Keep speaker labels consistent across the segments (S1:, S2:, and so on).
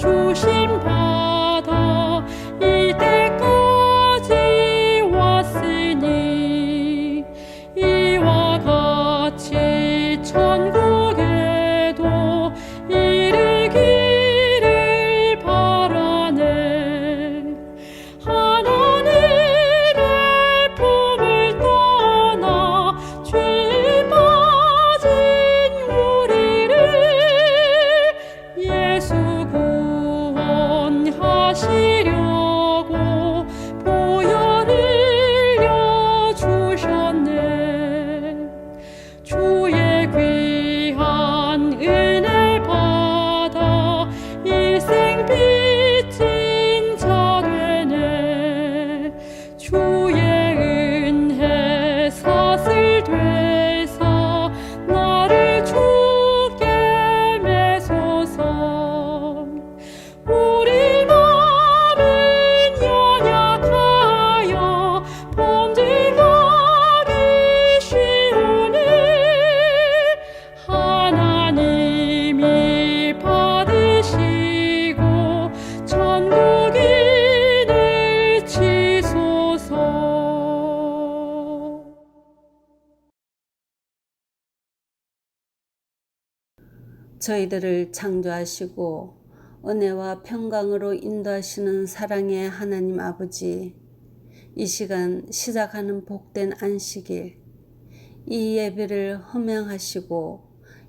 S1: 주심 받아 이때까지 왔으니 이와 같이 천국에도 이르기를 바라네. 하나님의 품을 떠나 죄에 빠진 우리를 예수 구원하시려고 보혈 흘려 주셨네. 주의 귀한 은혜 받아 일생 빚진 자 되네. 주의 은혜 사슬 되사 나를 주께 매소서. 우리 마음은 연약하여 범죄하기 쉬우니 하나님이 받으시고 천국인을 치소서.
S2: 저희들을 창조하시고 은혜와 평강으로 인도하시는 사랑의 하나님 아버지, 이 시간 시작하는 복된 안식일, 이 예배를 흠양하시고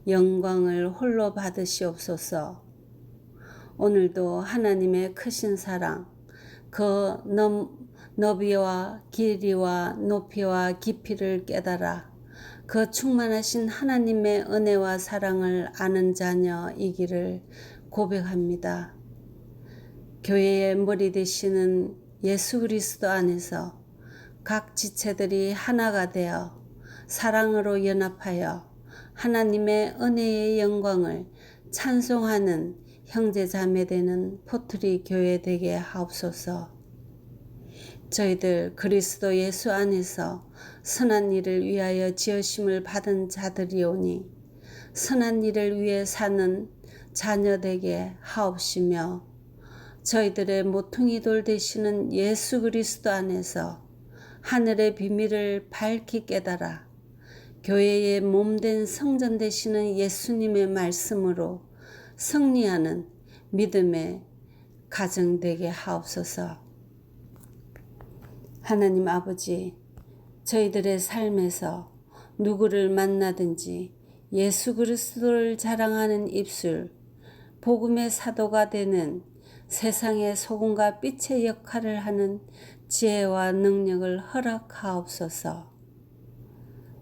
S2: 영광을 홀로 받으시옵소서. 오늘도 하나님의 크신 사랑, 그 너비와 길이와 높이와 깊이를 깨달아 그 충만하신 하나님의 은혜와 사랑을 아는 자녀이기를 고백합니다. 교회의 머리 되시는 예수 그리스도 안에서 각 지체들이 하나가 되어 사랑으로 연합하여 하나님의 은혜의 영광을 찬송하는 형제 자매 되는 포트리 교회 되게 하옵소서. 저희들 그리스도 예수 안에서 선한 일을 위하여 지으심을 받은 자들이오니 선한 일을 위해 사는 자녀 되게 하옵시며, 저희들의 모퉁이 돌 되시는 예수 그리스도 안에서 하늘의 비밀을 밝히 깨달아 교회의 몸된 성전 되시는 예수님의 말씀으로 승리하는 믿음의 가정 되게 하옵소서. 하나님 아버지, 저희들의 삶에서 누구를 만나든지 예수 그리스도를 자랑하는 입술, 복음의 사도가 되는 세상의 소금과 빛의 역할을 하는 지혜와 능력을 허락하옵소서.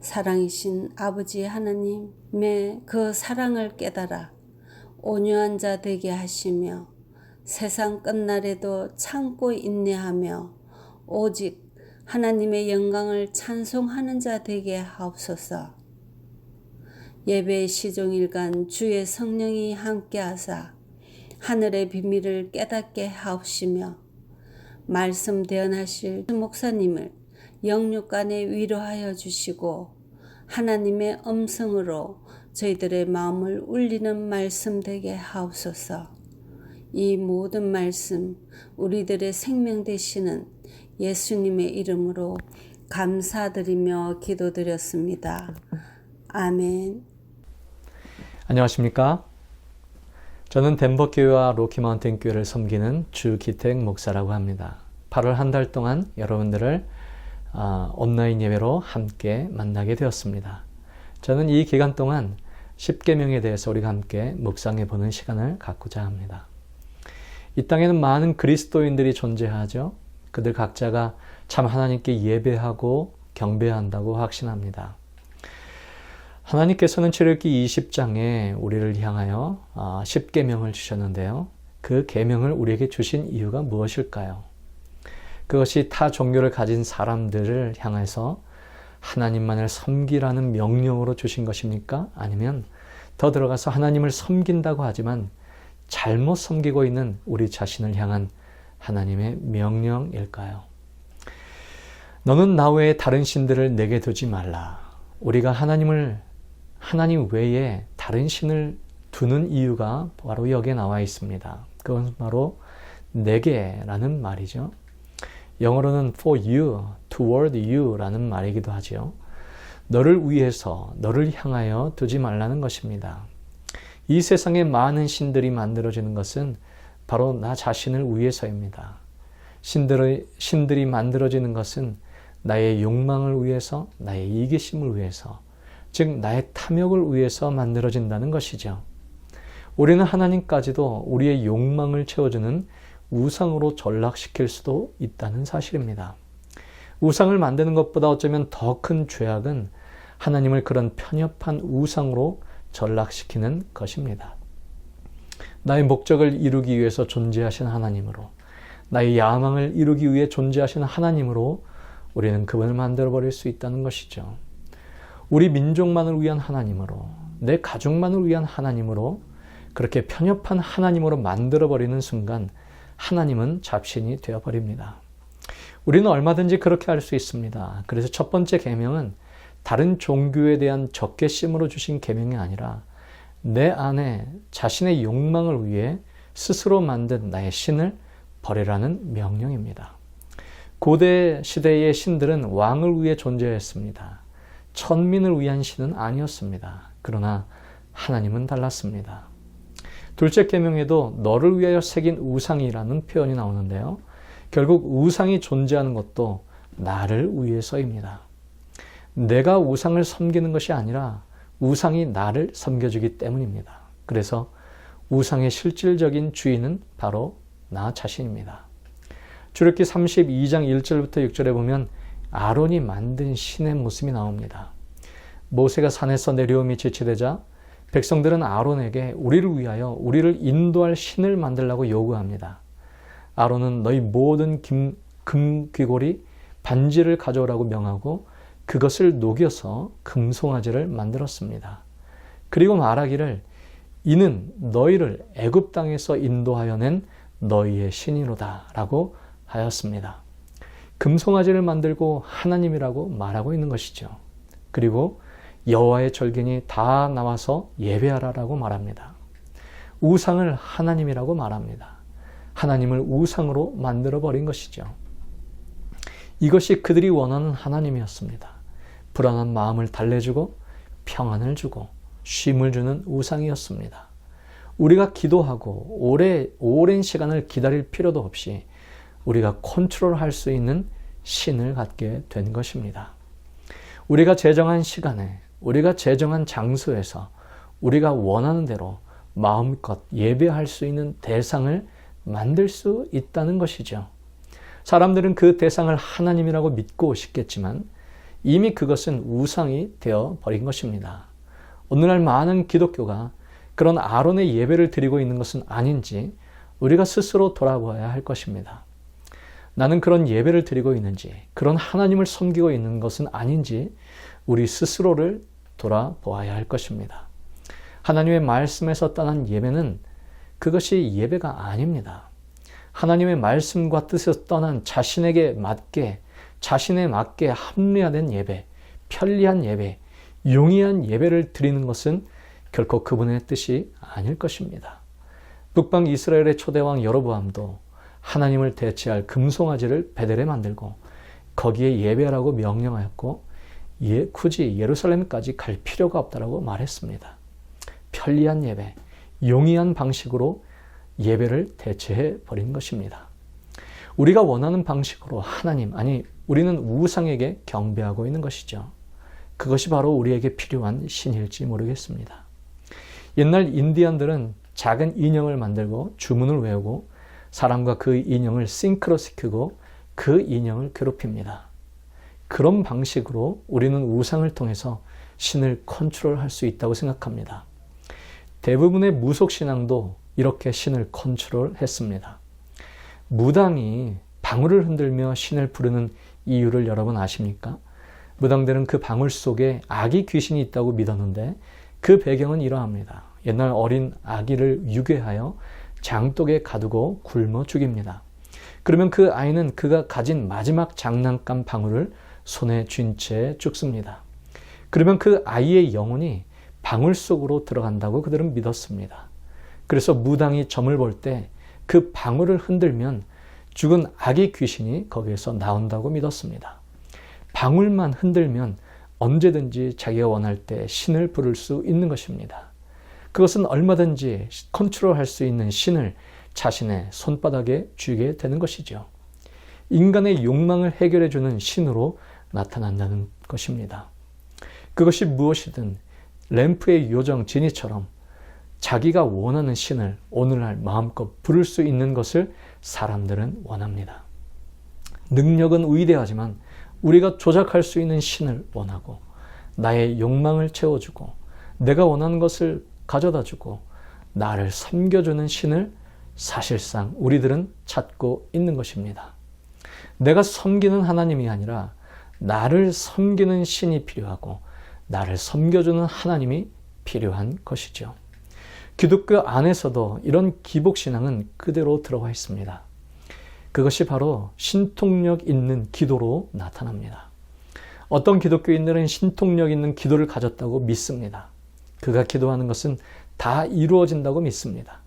S2: 사랑이신 아버지 하나님의 그 사랑을 깨달아 온유한 자 되게 하시며 세상 끝날에도 참고 인내하며 오직 하나님의 영광을 찬송하는 자 되게 하옵소서. 예배 시종일간 주의 성령이 함께하사 하늘의 비밀을 깨닫게 하옵시며 말씀 대언하실 목사님을 영육간에 위로하여 주시고 하나님의 음성으로 저희들의 마음을 울리는 말씀 되게 하옵소서. 이 모든 말씀 우리들의 생명 되시는 예수님의 이름으로 감사드리며 기도드렸습니다. 아멘.
S3: 안녕하십니까? 저는 덴버교회와 로키마운틴교회를 섬기는 주기택 목사라고 합니다. 8월 한 달 동안 여러분들을 온라인 예배로 함께 만나게 되었습니다. 저는 이 기간 동안 10계명에 대해서 우리가 함께 묵상해 보는 시간을 갖고자 합니다. 이 땅에는 많은 그리스도인들이 존재하죠. 그들 각자가 참 하나님께 예배하고 경배한다고 확신합니다. 하나님께서는 출애굽기 20장에 우리를 향하여 10계명을 주셨는데요. 그 계명을 우리에게 주신 이유가 무엇일까요? 그것이 타 종교를 가진 사람들을 향해서 하나님만을 섬기라는 명령으로 주신 것입니까? 아니면 더 들어가서 하나님을 섬긴다고 하지만 잘못 섬기고 있는 우리 자신을 향한 하나님의 명령일까요? 너는 나 외에 다른 신들을 내게 두지 말라. 우리가 하나님 외에 다른 신을 두는 이유가 바로 여기에 나와 있습니다. 그건 바로 내게라는 말이죠. 영어로는 for you, toward you라는 말이기도 하죠. 너를 위해서, 너를 향하여 두지 말라는 것입니다. 이 세상에 많은 신들이 만들어지는 것은 바로 나 자신을 위해서입니다. 신들이 만들어지는 것은 나의 욕망을 위해서, 나의 이기심을 위해서, 즉 나의 탐욕을 위해서 만들어진다는 것이죠. 우리는 하나님까지도 우리의 욕망을 채워주는 우상으로 전락시킬 수도 있다는 사실입니다. 우상을 만드는 것보다 어쩌면 더 큰 죄악은 하나님을 그런 편협한 우상으로 전락시키는 것입니다. 나의 목적을 이루기 위해서 존재하신 하나님으로, 나의 야망을 이루기 위해 존재하신 하나님으로 우리는 그분을 만들어버릴 수 있다는 것이죠. 우리 민족만을 위한 하나님으로, 내 가족만을 위한 하나님으로, 그렇게 편협한 하나님으로 만들어버리는 순간 하나님은 잡신이 되어버립니다. 우리는 얼마든지 그렇게 할 수 있습니다. 그래서 첫 번째 계명은 다른 종교에 대한 적개심으로 주신 계명이 아니라 내 안에 자신의 욕망을 위해 스스로 만든 나의 신을 버리라는 명령입니다. 고대 시대의 신들은 왕을 위해 존재했습니다. 천민을 위한 신은 아니었습니다. 그러나 하나님은 달랐습니다. 둘째 계명에도 너를 위하여 새긴 우상이라는 표현이 나오는데요. 결국 우상이 존재하는 것도 나를 위해서입니다. 내가 우상을 섬기는 것이 아니라 우상이 나를 섬겨주기 때문입니다. 그래서 우상의 실질적인 주인은 바로 나 자신입니다. 출애굽기 32장 1절부터 6절에 보면 아론이 만든 신의 모습이 나옵니다. 모세가 산에서 내려옴이 지체되자 백성들은 아론에게 우리를 위하여 우리를 인도할 신을 만들라고 요구합니다. 아론은 너희 모든 금귀고리 반지를 가져오라고 명하고 그것을 녹여서 금송아지를 만들었습니다. 그리고 말하기를 이는 너희를 애굽 땅에서 인도하여 낸 너희의 신이로다 라고 하였습니다. 금송아지를 만들고 하나님이라고 말하고 있는 것이죠. 그리고 여호와의 절긴이 다 나와서 예배하라라고 말합니다. 우상을 하나님이라고 말합니다. 하나님을 우상으로 만들어버린 것이죠. 이것이 그들이 원하는 하나님이었습니다. 불안한 마음을 달래주고 평안을 주고 쉼을 주는 우상이었습니다. 우리가 기도하고 오랜 시간을 기다릴 필요도 없이 우리가 컨트롤할 수 있는 신을 갖게 된 것입니다. 우리가 제정한 시간에, 우리가 제정한 장소에서 우리가 원하는 대로 마음껏 예배할 수 있는 대상을 만들 수 있다는 것이죠. 사람들은 그 대상을 하나님이라고 믿고 싶겠지만 이미 그것은 우상이 되어 버린 것입니다. 오늘날 많은 기독교가 그런 아론의 예배를 드리고 있는 것은 아닌지 우리가 스스로 돌아보아야 할 것입니다. 나는 그런 예배를 드리고 있는지, 그런 하나님을 섬기고 있는 것은 아닌지 우리 스스로를 돌아보아야 할 것입니다. 하나님의 말씀에서 떠난 예배는 그것이 예배가 아닙니다. 하나님의 말씀과 뜻에서 떠난 자신에 맞게 합리화된 예배, 편리한 예배, 용이한 예배를 드리는 것은 결코 그분의 뜻이 아닐 것입니다. 북방 이스라엘의 초대왕 여로보암도 하나님을 대체할 금송아지를 베델에 만들고 거기에 예배하라고 명령하였고 굳이 예루살렘까지 갈 필요가 없다라고 말했습니다. 편리한 예배, 용이한 방식으로 예배를 대체해 버린 것입니다. 우리가 원하는 방식으로 우리는 우상에게 경배하고 있는 것이죠. 그것이 바로 우리에게 필요한 신일지 모르겠습니다. 옛날 인디언들은 작은 인형을 만들고 주문을 외우고 사람과 그 인형을 싱크로 시키고 그 인형을 괴롭힙니다. 그런 방식으로 우리는 우상을 통해서 신을 컨트롤할 수 있다고 생각합니다. 대부분의 무속신앙도 이렇게 신을 컨트롤했습니다. 무당이 방울을 흔들며 신을 부르는 이유를 여러분 아십니까? 무당들은 그 방울 속에 아기 귀신이 있다고 믿었는데 그 배경은 이러합니다. 옛날 어린 아기를 유괴하여 장독에 가두고 굶어 죽입니다. 그러면 그 아이는 그가 가진 마지막 장난감 방울을 손에 쥔 채 죽습니다. 그러면 그 아이의 영혼이 방울 속으로 들어간다고 그들은 믿었습니다. 그래서 무당이 점을 볼 때 그 방울을 흔들면 죽은 아기 귀신이 거기에서 나온다고 믿었습니다. 방울만 흔들면 언제든지 자기가 원할 때 신을 부를 수 있는 것입니다. 그것은 얼마든지 컨트롤할 수 있는 신을 자신의 손바닥에 쥐게 되는 것이죠. 인간의 욕망을 해결해주는 신으로 나타난다는 것입니다. 그것이 무엇이든 램프의 요정 지니처럼 자기가 원하는 신을 오늘날 마음껏 부를 수 있는 것을 사람들은 원합니다. 능력은 위대하지만 우리가 조작할 수 있는 신을 원하고 나의 욕망을 채워주고 내가 원하는 것을 가져다주고 나를 섬겨주는 신을 사실상 우리들은 찾고 있는 것입니다. 내가 섬기는 하나님이 아니라 나를 섬기는 신이 필요하고 나를 섬겨주는 하나님이 필요한 것이죠. 기독교 안에서도 이런 기복신앙은 그대로 들어와 있습니다. 그것이 바로 신통력 있는 기도로 나타납니다. 어떤 기독교인들은 신통력 있는 기도를 가졌다고 믿습니다. 그가 기도하는 것은 다 이루어진다고 믿습니다.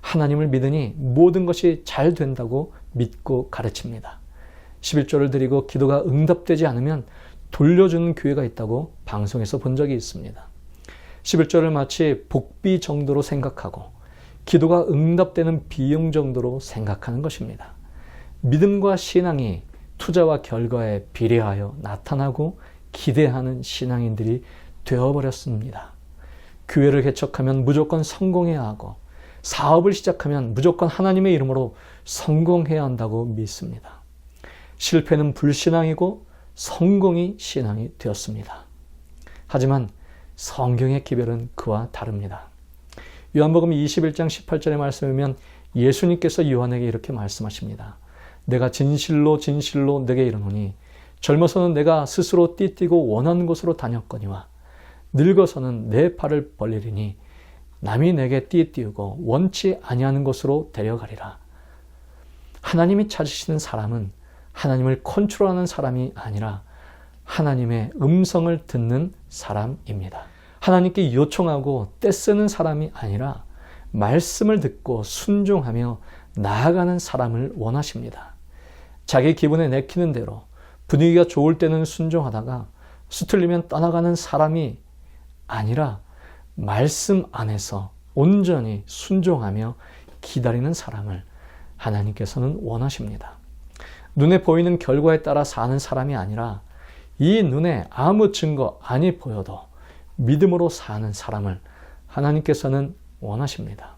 S3: 하나님을 믿으니 모든 것이 잘 된다고 믿고 가르칩니다. 11조를 드리고 기도가 응답되지 않으면 돌려주는 교회가 있다고 방송에서 본 적이 있습니다. 11조를 마치 복비 정도로 생각하고 기도가 응답되는 비용 정도로 생각하는 것입니다. 믿음과 신앙이 투자와 결과에 비례하여 나타나고 기대하는 신앙인들이 되어버렸습니다. 교회를 개척하면 무조건 성공해야 하고 사업을 시작하면 무조건 하나님의 이름으로 성공해야 한다고 믿습니다. 실패는 불신앙이고 성공이 신앙이 되었습니다. 하지만 성경의 기별은 그와 다릅니다. 요한복음 21장 18절의 말씀을 보면 예수님께서 요한에게 이렇게 말씀하십니다. 내가 진실로 진실로 내게 이르노니 젊어서는 내가 스스로 띠뛰고 원하는 곳으로 다녔거니와 늙어서는 내 팔을 벌리리니 남이 내게 띠띠우고 원치 아니하는 곳으로 데려가리라. 하나님이 찾으시는 사람은 하나님을 컨트롤하는 사람이 아니라 하나님의 음성을 듣는 사람입니다. 하나님께 요청하고 떼쓰는 사람이 아니라 말씀을 듣고 순종하며 나아가는 사람을 원하십니다. 자기 기분에 내키는 대로 분위기가 좋을 때는 순종하다가 수틀리면 떠나가는 사람이 아니라 말씀 안에서 온전히 순종하며 기다리는 사람을 하나님께서는 원하십니다. 눈에 보이는 결과에 따라 사는 사람이 아니라 이 눈에 아무 증거 아니 보여도 믿음으로 사는 사람을 하나님께서는 원하십니다.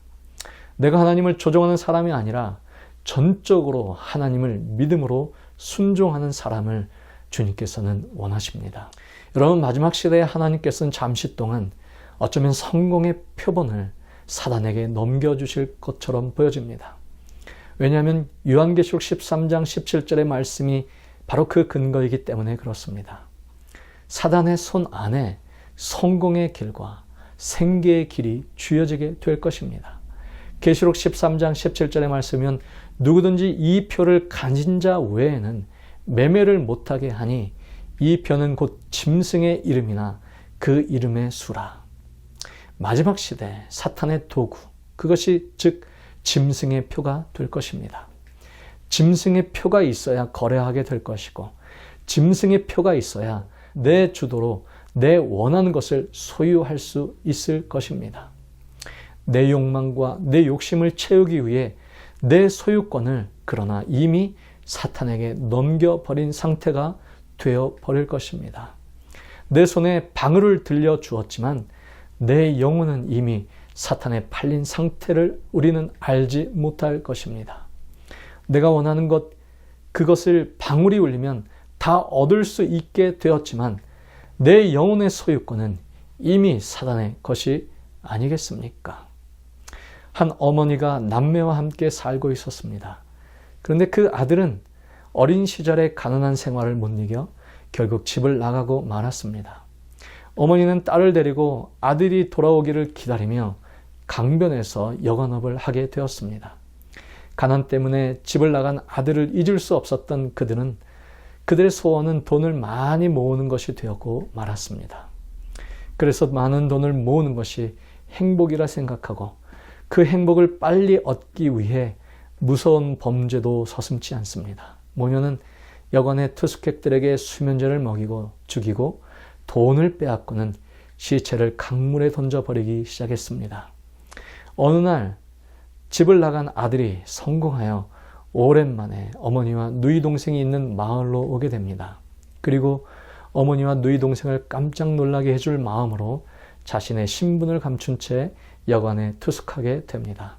S3: 내가 하나님을 조종하는 사람이 아니라 전적으로 하나님을 믿음으로 순종하는 사람을 주님께서는 원하십니다. 여러분, 마지막 시대에 하나님께서는 잠시 동안 어쩌면 성공의 표본을 사단에게 넘겨주실 것처럼 보여집니다. 왜냐하면 요한계시록 13장 17절의 말씀이 바로 그 근거이기 때문에 그렇습니다. 사단의 손 안에 성공의 길과 생계의 길이 쥐어지게 될 것입니다. 계시록 13장 17절의 말씀은 누구든지 이 표를 가진 자 외에는 매매를 못하게 하니 이 표는 곧 짐승의 이름이나 그 이름의 수라. 마지막 시대 사탄의 도구, 그것이 즉 짐승의 표가 될 것입니다. 짐승의 표가 있어야 거래하게 될 것이고 짐승의 표가 있어야 내 주도로 내 원하는 것을 소유할 수 있을 것입니다. 내 욕망과 내 욕심을 채우기 위해 내 소유권을 그러나 이미 사탄에게 넘겨버린 상태가 되어버릴 것입니다. 내 손에 방울을 들려 주었지만 내 영혼은 이미 사탄에 팔린 상태를 우리는 알지 못할 것입니다. 내가 원하는 것, 그것을 방울이 울리면 다 얻을 수 있게 되었지만 내 영혼의 소유권은 이미 사단의 것이 아니겠습니까? 한 어머니가 남매와 함께 살고 있었습니다. 그런데 그 아들은 어린 시절에 가난한 생활을 못 이겨 결국 집을 나가고 말았습니다. 어머니는 딸을 데리고 아들이 돌아오기를 기다리며 강변에서 여관업을 하게 되었습니다. 가난 때문에 집을 나간 아들을 잊을 수 없었던 그들은 그들의 소원은 돈을 많이 모으는 것이 되었고 말았습니다. 그래서 많은 돈을 모으는 것이 행복이라 생각하고 그 행복을 빨리 얻기 위해 무서운 범죄도 서슴지 않습니다. 모녀는 여관의 투숙객들에게 수면제를 먹이고 죽이고 돈을 빼앗고는 시체를 강물에 던져버리기 시작했습니다. 어느 날 집을 나간 아들이 성공하여 오랜만에 어머니와 누이 동생이 있는 마을로 오게 됩니다. 그리고 어머니와 누이 동생을 깜짝 놀라게 해줄 마음으로 자신의 신분을 감춘 채 여관에 투숙하게 됩니다.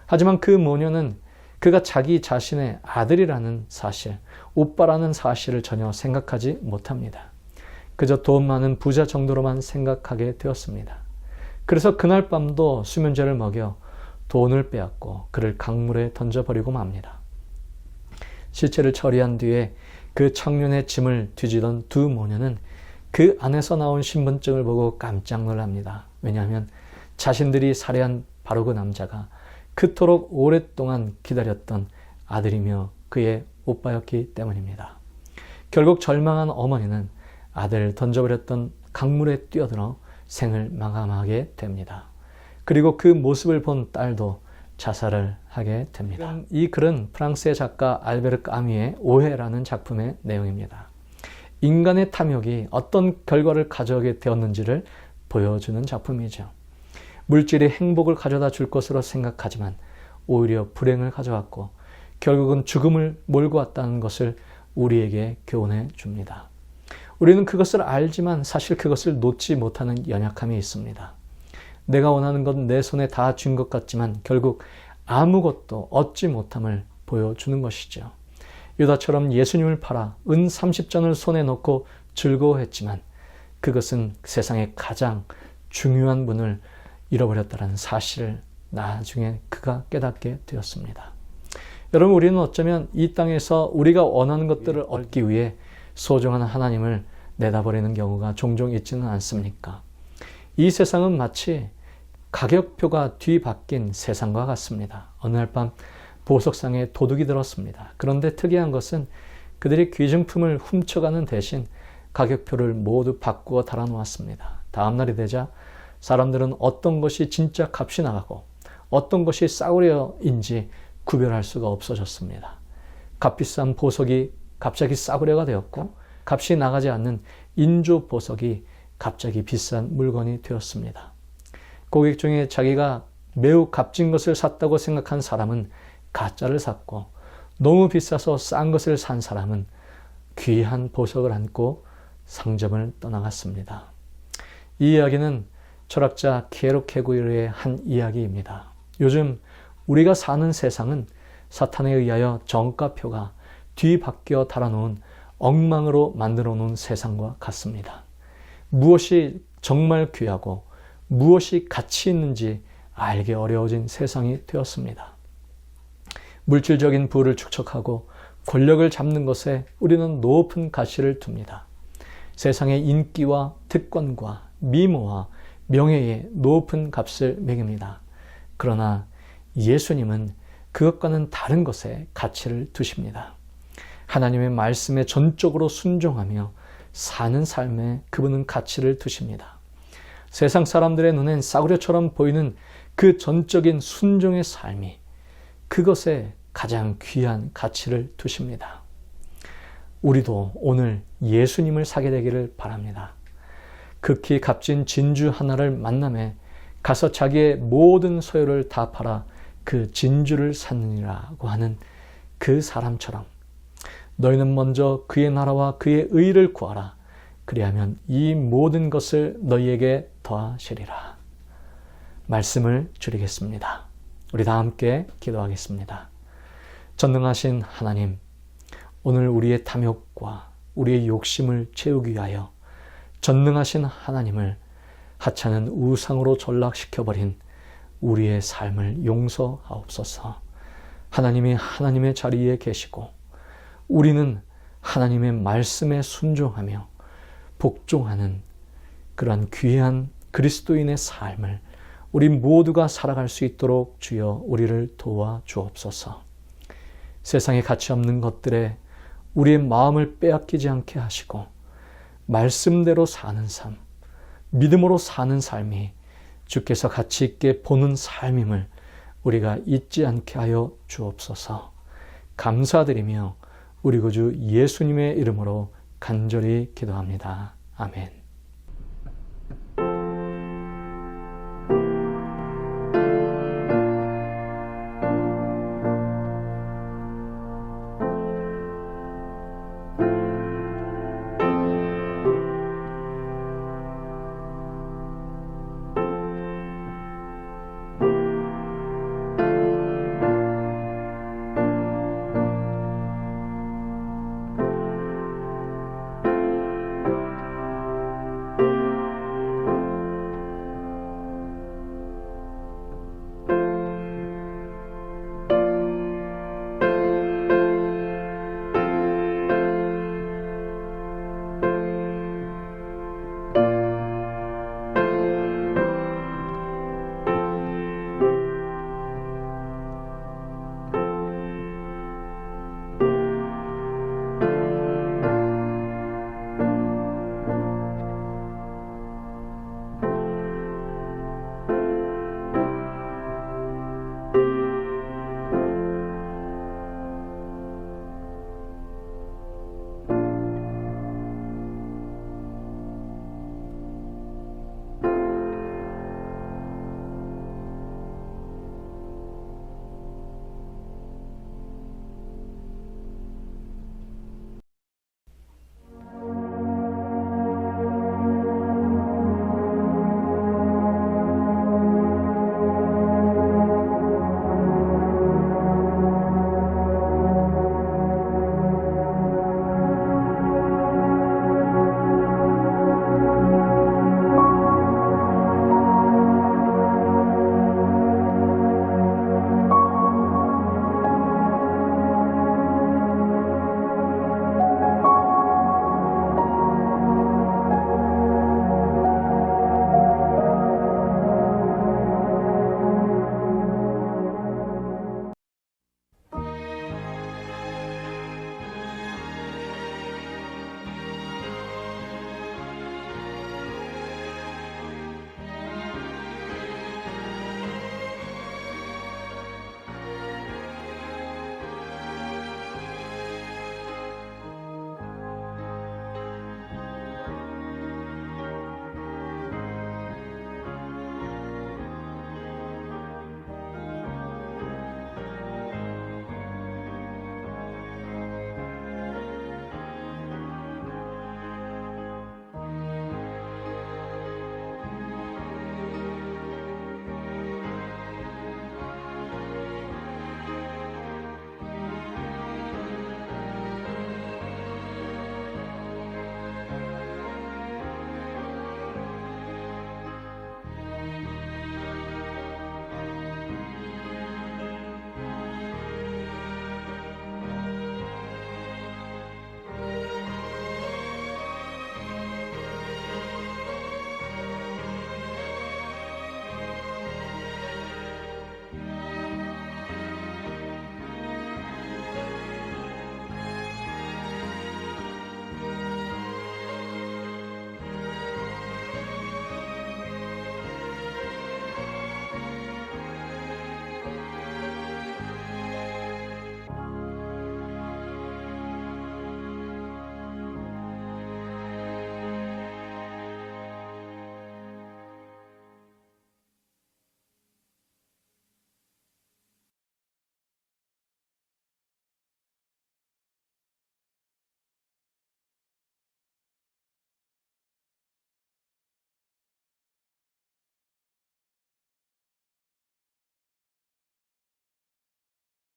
S3: 하지만 그 모녀는 그가 자기 자신의 아들이라는 사실, 오빠라는 사실을 전혀 생각하지 못합니다. 그저 돈 많은 부자 정도로만 생각하게 되었습니다. 그래서 그날 밤도 수면제를 먹여 돈을 빼앗고 그를 강물에 던져버리고 맙니다. 시체를 처리한 뒤에 그 청년의 짐을 뒤지던 두 모녀는 그 안에서 나온 신분증을 보고 깜짝 놀랍니다. 왜냐하면 자신들이 살해한 바로 그 남자가 그토록 오랫동안 기다렸던 아들이며 그의 오빠였기 때문입니다. 결국 절망한 어머니는 아들을 던져버렸던 강물에 뛰어들어 생을 마감하게 됩니다. 그리고 그 모습을 본 딸도 자살을 하게 됩니다. 이 글은 프랑스의 작가 알베르 까뮈의 오해라는 작품의 내용입니다. 인간의 탐욕이 어떤 결과를 가져오게 되었는지를 보여주는 작품이죠. 물질이 행복을 가져다 줄 것으로 생각하지만 오히려 불행을 가져왔고 결국은 죽음을 몰고 왔다는 것을 우리에게 교훈해 줍니다. 우리는 그것을 알지만 사실 그것을 놓지 못하는 연약함이 있습니다. 내가 원하는 건 내 손에 다 쥔 것 같지만 결국 아무것도 얻지 못함을 보여주는 것이죠. 유다처럼 예수님을 팔아 은 30전을 손에 넣고 즐거워했지만 그것은 세상의 가장 중요한 분을 잃어버렸다는 사실을 나중에 그가 깨닫게 되었습니다. 여러분, 우리는 어쩌면 이 땅에서 우리가 원하는 것들을 얻기 위해 소중한 하나님을 내다버리는 경우가 종종 있지는 않습니까? 이 세상은 마치 가격표가 뒤바뀐 세상과 같습니다. 어느 날 밤 보석상에 도둑이 들었습니다. 그런데 특이한 것은 그들이 귀중품을 훔쳐가는 대신 가격표를 모두 바꾸어 달아놓았습니다. 다음 날이 되자 사람들은 어떤 것이 진짜 값이 나가고 어떤 것이 싸구려인지 구별할 수가 없어졌습니다. 값비싼 보석이 갑자기 싸구려가 되었고 값이 나가지 않는 인조 보석이 갑자기 비싼 물건이 되었습니다. 고객 중에 자기가 매우 값진 것을 샀다고 생각한 사람은 가짜를 샀고 너무 비싸서 싼 것을 산 사람은 귀한 보석을 안고 상점을 떠나갔습니다. 이 이야기는 철학자 키에로·케구르의 한 이야기입니다. 요즘 우리가 사는 세상은 사탄에 의하여 정가표가 뒤바뀌어 달아놓은 엉망으로 만들어 놓은 세상과 같습니다. 무엇이 정말 귀하고 무엇이 가치 있는지 알기 어려워진 세상이 되었습니다. 물질적인 부를 축적하고 권력을 잡는 것에 우리는 높은 가치를 둡니다. 세상의 인기와 특권과 미모와 명예에 높은 값을 매깁니다. 그러나 예수님은 그것과는 다른 것에 가치를 두십니다. 하나님의 말씀에 전적으로 순종하며 사는 삶에 그분은 가치를 두십니다. 세상 사람들의 눈엔 싸구려처럼 보이는 그 전적인 순종의 삶이 그것에 가장 귀한 가치를 두십니다. 우리도 오늘 예수님을 사게 되기를 바랍니다. 극히 값진 진주 하나를 만남에 가서 자기의 모든 소유를 다 팔아 그 진주를 샀느니라고 하는 그 사람처럼 너희는 먼저 그의 나라와 그의 의를 구하라. 그리하면 이 모든 것을 너희에게 더하시리라. 말씀을 줄이겠습니다. 우리 다 함께 기도하겠습니다. 전능하신 하나님, 오늘 우리의 탐욕과 우리의 욕심을 채우기 위하여 전능하신 하나님을 하찮은 우상으로 전락시켜버린 우리의 삶을 용서하옵소서. 하나님이 하나님의 자리에 계시고 우리는 하나님의 말씀에 순종하며 복종하는 그러한 귀한 그리스도인의 삶을 우리 모두가 살아갈 수 있도록 주여 우리를 도와 주옵소서. 세상에 가치 없는 것들에 우리의 마음을 빼앗기지 않게 하시고 말씀대로 사는 삶, 믿음으로 사는 삶이 주께서 가치 있게 보는 삶임을 우리가 잊지 않게 하여 주옵소서. 감사드리며 우리 구주 예수님의 이름으로 간절히 기도합니다. 아멘.